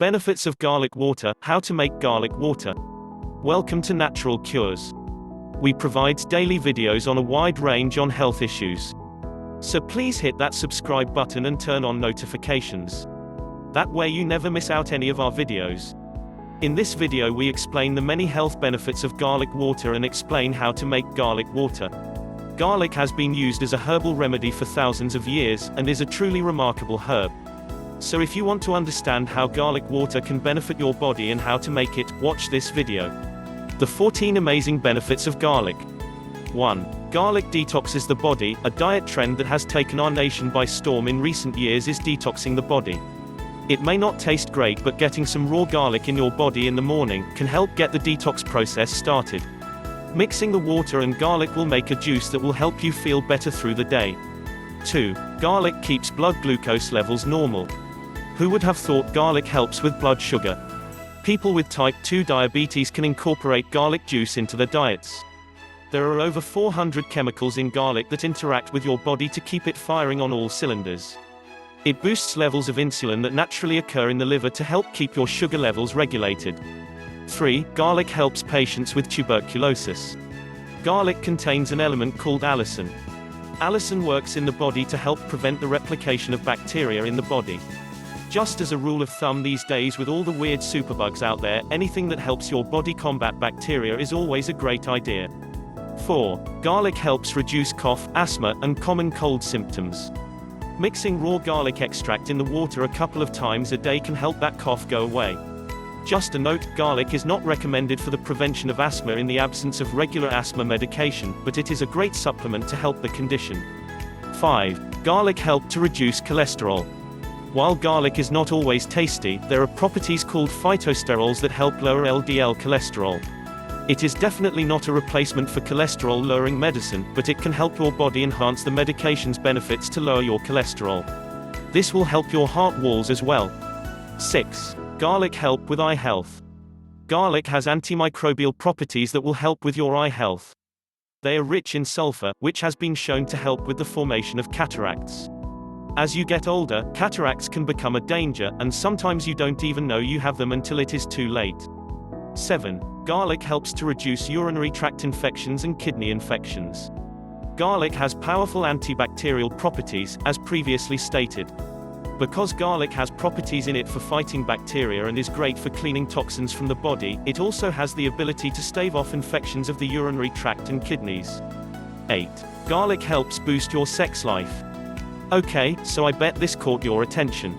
Benefits of garlic water, how to make garlic water. Welcome to Natural Cures. We provide daily videos on a wide range on health issues. So please hit that subscribe button and turn on notifications. That way you never miss out any of our videos. In this video we explain the many health benefits of garlic water and explain how to make garlic water. Garlic has been used as a herbal remedy for thousands of years, and is a truly remarkable herb. So if you want to understand how garlic water can benefit your body and how to make it, watch this video. The 14 amazing benefits of garlic. 1. Garlic detoxes the body. A diet trend that has taken our nation by storm in recent years is detoxing the body. It may not taste great, but getting some raw garlic in your body in the morning can help get the detox process started. Mixing the water and garlic will make a juice that will help you feel better through the day. 2. Garlic keeps blood glucose levels normal. Who would have thought garlic helps with blood sugar? People with type 2 diabetes can incorporate garlic juice into their diets. There are over 400 chemicals in garlic that interact with your body to keep it firing on all cylinders. It boosts levels of insulin that naturally occur in the liver to help keep your sugar levels regulated. 3. Garlic helps patients with tuberculosis. Garlic contains an element called allicin. Allicin works in the body to help prevent the replication of bacteria in the body. Just as a rule of thumb these days, with all the weird superbugs out there, anything that helps your body combat bacteria is always a great idea. 4. Garlic helps reduce cough, asthma, and common cold symptoms. Mixing raw garlic extract in the water a couple of times a day can help that cough go away. Just a note, garlic is not recommended for the prevention of asthma in the absence of regular asthma medication, but it is a great supplement to help the condition. 5. Garlic helps to reduce cholesterol. While garlic is not always tasty, there are properties called phytosterols that help lower LDL cholesterol. It is definitely not a replacement for cholesterol-lowering medicine, but it can help your body enhance the medication's benefits to lower your cholesterol. This will help your heart walls as well. 6. Garlic help with eye health. Garlic has antimicrobial properties that will help with your eye health. They are rich in sulfur, which has been shown to help with the formation of cataracts. As you get older, cataracts can become a danger, and sometimes you don't even know you have them until it is too late. 7. Garlic helps to reduce urinary tract infections and kidney infections. Garlic has powerful antibacterial properties, as previously stated. Because garlic has properties in it for fighting bacteria and is great for cleaning toxins from the body, it also has the ability to stave off infections of the urinary tract and kidneys. 8. Garlic helps boost your sex life. Okay, so I bet this caught your attention.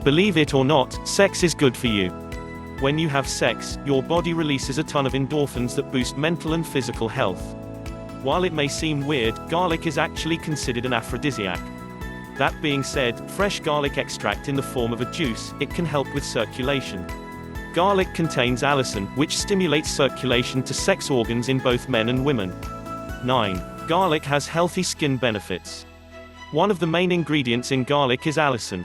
Believe it or not, sex is good for you. When you have sex, your body releases a ton of endorphins that boost mental and physical health. While it may seem weird, garlic is actually considered an aphrodisiac. That being said, fresh garlic extract in the form of a juice, it can help with circulation. Garlic contains allicin, which stimulates circulation to sex organs in both men and women. 9. Garlic has healthy skin benefits. One of the main ingredients in garlic is allicin.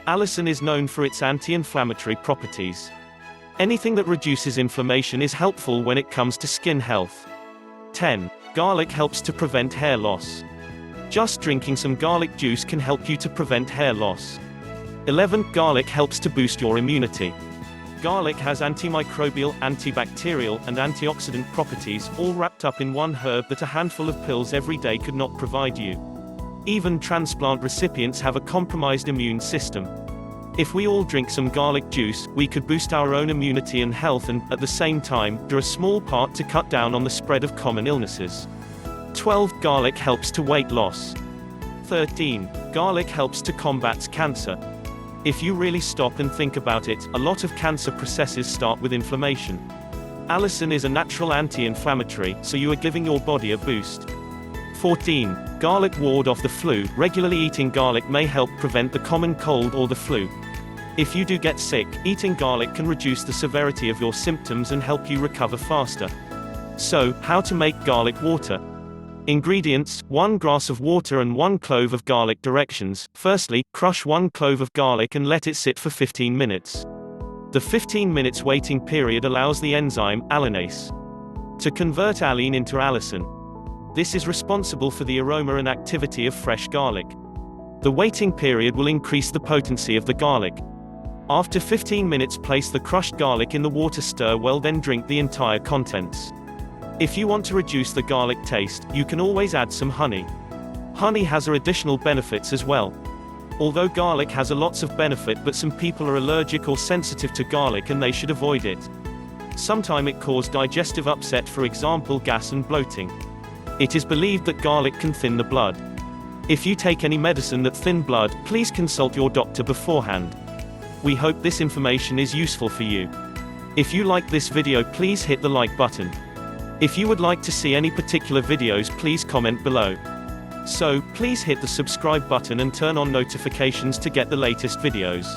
Allicin is known for its anti-inflammatory properties. Anything that reduces inflammation is helpful when it comes to skin health. 10. Garlic helps to prevent hair loss. Just drinking some garlic juice can help you to prevent hair loss. 11. Garlic helps to boost your immunity. Garlic has antimicrobial, antibacterial, and antioxidant properties, all wrapped up in one herb that a handful of pills every day could not provide you. Even transplant recipients have a compromised immune system. If we all drink some garlic juice, we could boost our own immunity and health and, at the same time, do a small part to cut down on the spread of common illnesses. 12. Garlic helps to weight loss. 13. Garlic helps to combat cancer. If you really stop and think about it, a lot of cancer processes start with inflammation. Allicin is a natural anti-inflammatory, so you are giving your body a boost. 14. Garlic ward off the flu. Regularly eating garlic may help prevent the common cold or the flu. If you do get sick, eating garlic can reduce the severity of your symptoms and help you recover faster. So, how to make garlic water? Ingredients: 1 glass of water and 1 clove of garlic. Directions: firstly, crush 1 clove of garlic and let it sit for 15 minutes. The 15 minutes waiting period allows the enzyme, allinase, to convert allene into allicin. This is responsible for the aroma and activity of fresh garlic. The waiting period will increase the potency of the garlic. After 15 minutes, place the crushed garlic in the water, stir well, then drink the entire contents. If you want to reduce the garlic taste, you can always add some honey. Honey has additional benefits as well. Although garlic has lots of benefit, but some people are allergic or sensitive to garlic and they should avoid it. Sometimes it causes digestive upset, for example gas and bloating. It is believed that garlic can thin the blood. If you take any medicine that thin blood, please consult your doctor beforehand. We hope this information is useful for you. If you like this video, please hit the like button. If you would like to see any particular videos, please comment below. So, please hit the subscribe button and turn on notifications to get the latest videos.